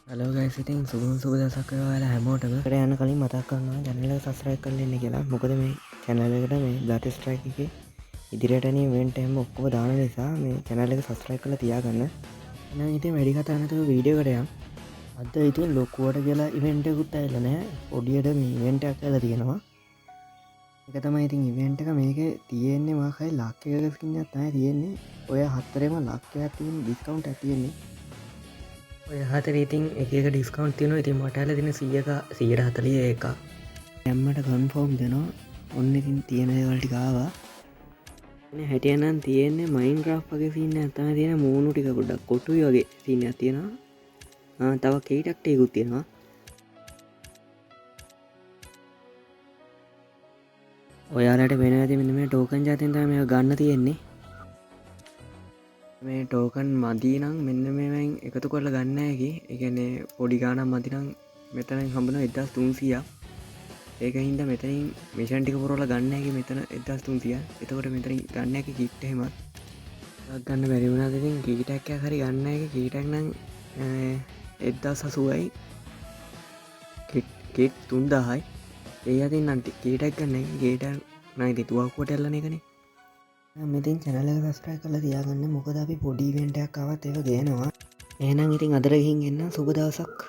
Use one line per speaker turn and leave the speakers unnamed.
Hello guys, ඉතින් සුබ දවසක් වේවා හැමෝටම. ඒකට යන කලින් මතක් කරනවා channel එක subscribe කරලා ඉන්න කියලා. මොකද මේ channel එකට මේ Blood Strike එකේ ඉදිරියට එන event හැම ඔක්කොම දාන නිසා මේ channel එක subscribe කරලා තියාගන්න. එහෙනම් ඉතින් වැඩි කතා නැතුව වීඩියෝ එකට යමු. අද ඉතින් ලොකුවට කියලා event එකකුත් ඇවිල්ලා නැහැ. පොඩියට මේ event එකක් ඇවිල්ලා තියෙනවා. ඒක තමයි ඉතින් event එක. මේකේ තියෙන්නේ මාකයි ලක් එකක skin එකක් තමයි තියෙන්නේ. ඔය හතරේම ලක් එකක් තියෙන discount එකක් තියෙන්නේ. ඔය හතර ඉතින් එක ඩිස්කවන්් තියන ඉතින් මටල තින 140 එක ඇම්මට කන්ෆෝර්ම් දෙනවා. ඔන්න ඉතින් තියෙනවල්ටිකාවා හැටියනම් තියෙන්නේ මයින් ග්‍රා් වගේ සින්න ඇතම තියෙන මූුණු ටික ගොඩක් කොටු වගේ සින්න තියෙනවා. තව කෙයිටක්ට යකුත් තියෙනවා. ඔයාලට වෙන ඇති මෙ මේ ටෝකන් ජාතන්ත මේ ගන්න තියෙන්නේ. මේ ටෝකන් මදීනං මෙන්න මෙමෙන් එකතු කරල ගන්න ඇකි එකනේ පොඩි ගානම් මතිනං මෙතන හම්බන 1300 ඒක හින්ද මෙතනින් මේෂන්ටික පුරල ගන්න ඇකි මෙතන 1300 එතකොට මෙතරින් ගන්න ඇකි කිට්ටහෙමත් ගන්න බැරිවුණතින් කීටැක්ක හරි ගන්න එක කීටක්නම් 1080යි කෙට් 3000යි ඒ අතින් නන්ති කීටක් ගන්න ගේට නයිති තුවක්කොට එල්ලන එකනේ. මෙතින් චැනල සස්ට්‍රයි කල තියාගන්න මොකද අපි පොඩි වෙන්ටයක් අවත් එක ගේනවා. ඒනම් ඉතින් අදරගහින් එන්න සුබ දවසක්.